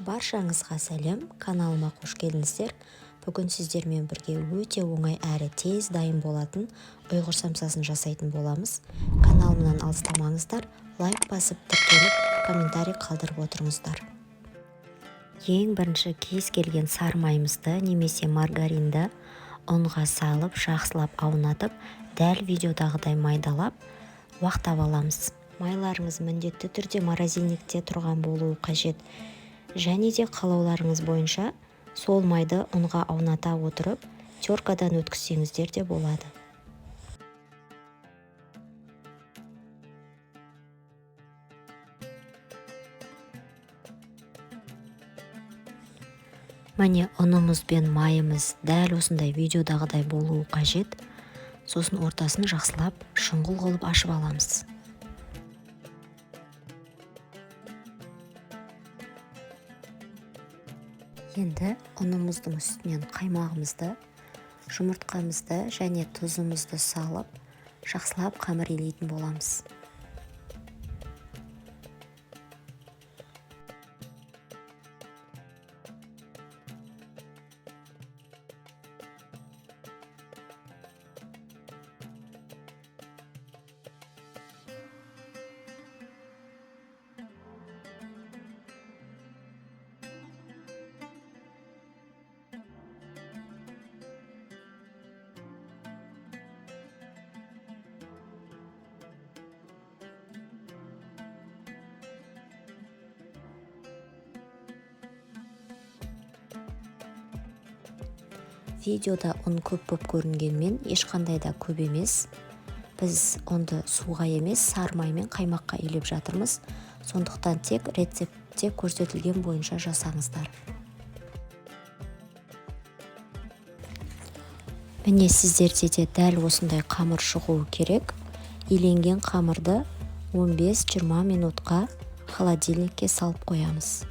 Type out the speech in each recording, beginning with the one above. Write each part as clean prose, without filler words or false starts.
Баршаңызға сәлем, каналыма қош келдіңіздер. Бүгін сіздермен бірге өте оңай әрі тез дайын болатын ұйғыр самсасын жасайтын боламыз. Каналымнан алыстамаңыздар, лайк басып тіркеліп, комментарий қалдырып отырыңыздар. Ең бірінші кез келген сары майымызды немесе маргаринді ұнға салып, жақсылап аунатып, дәл видеодағыдай майдалап, уақтап аламыз. Майларыңыз міндетті түрде морозильникте тұрған болуы қажет. Және де қалауларыңыз бойынша сол майды ұнға ауната отырып, теркадан өткізсеңіздер де болады. Міне ұнымыз бен майымыз дәл осындай видеодағыдай болуы қажет. Сосын ортасын жақсылап шұңғыл қылып ашып аламыз. Енді ұнымыздың үстінен қаймағымызды, жұмыртқамызды және тұзымызды салып, жақсылап қамыр илейтін боламыз. Видеода ұн көп болып көрінгенмен ешқандай да көп емес. Біз ұнды суға емес, сары май мен қаймаққа илеп жатырмыз. Сондықтан тек рецептте көрсетілген бойынша жасаңыздар. Міне сіздерде де дәл осындай қамыр шығуы керек. Иленген қамырды 15-20 минутқа холодильникке салып қоямыз.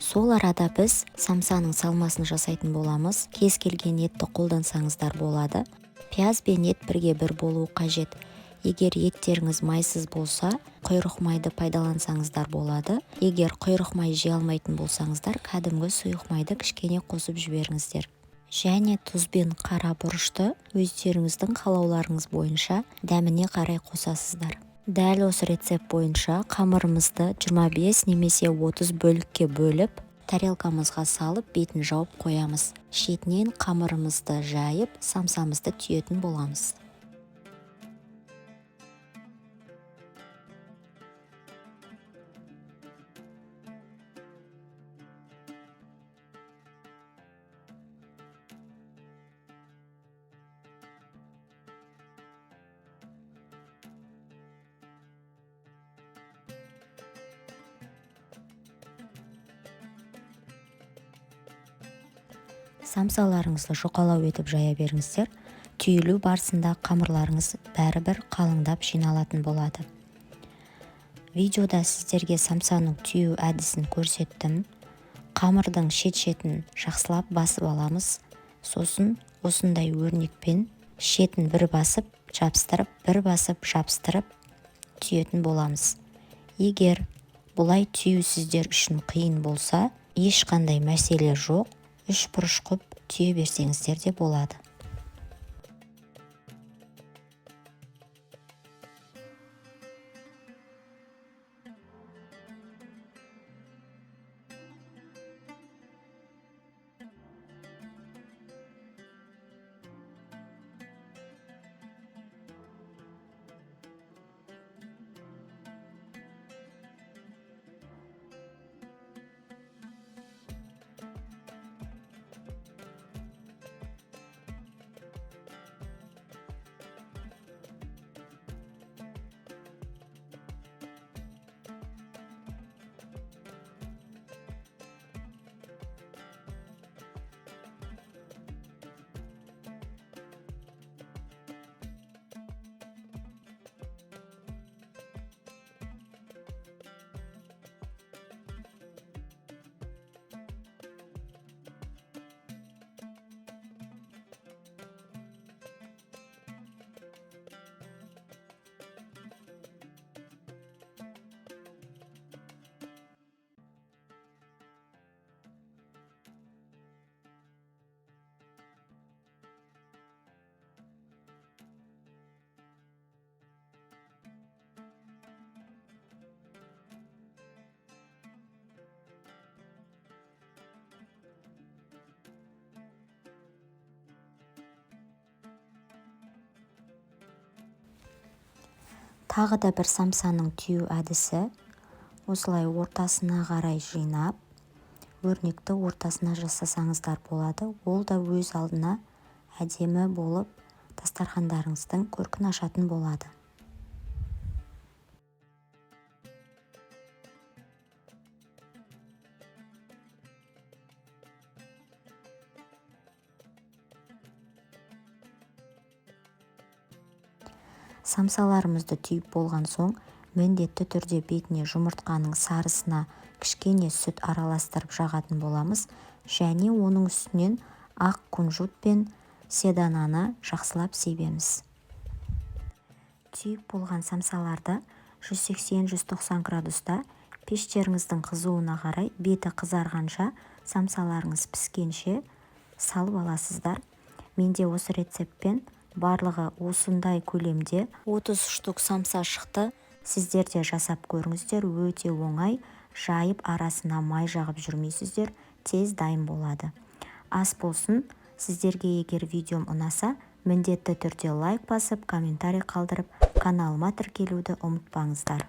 Сол арада біз самсаның салмасын жасайтын боламыз. Кез келген етті қолдансаңыздар болады. Пияз бен ет бірге бір болуы қажет. Егер еттеріңіз майсыз болса, құйрық майды пайдалансаңыздар болады. Егер құйрық май жей алмайтын болсаңыздар, кәдімгі сұйық майды кішкене қосып жіберіңіздер. Және тұз бен қара бұрышты өздеріңіздің қалауларыңыз бойынша дәміне қарай қосасыздар. Дәл осы рецепт бойынша қамырымызды 25 немесе 30 бөлікке бөліп, тарелкамызға салып, бетін жауып қоямыз. Шетінен қамырымызды жайып, самсамызды түйетін боламыз. Самсаларыңызды жұқалау етіп жая беріңіздер. Түйілу барысында қамырларыңыз бәрібір қалыңдап жиналатын болады. Видеода сіздерге самсаның түйу әдісін көрсеттім. Қамырдың шет-шетін жақсылап басып аламыз. Сосын осындай өрнекпен шетін бір басып, жабыстырып, бір басып, жабыстырып түйетін боламыз. Егер бұлай түйу сіздер үшін қиын болса, ешқандай мәселе жоқ. 3 бұрыш қып түйе берсеңіздер де болады. Тағы да бір самсаның түю әдісі. Осылай ортасына қарай жинап, өрнекті ортасына жасасаңыздар болады. Ол да өз алдына әдемі болып, дастархандарыңыздың көркін ашатын болады. Самсаларымызды түйіп болған соң, міндетті түрде бетіне жұмыртқаның сарысына кішкене сүт араластырып жағатын боламыз, және оның үстінен ақ кунжут пен седананы жақсылап себеміз. Түйіп болған самсаларды 180-190 градуста пештеріңіздің қызуына қарай, беті қызарғанша, самсаларыңыз піскенше салып аласыздар. Менде осы рецептпен барлығы осындай көлемде 30 штук самса шықты. Сіздер де жасап көріңіздер, өте оңай, жайып арасына май жағып жүрмейсіздер, тез дайын болады. Ас болсын. Сіздерге егер видеом ұнаса, міндетті түрде лайк басып, комментарий қалдырып, каналыма тіркелуді ұмытпаңыздар.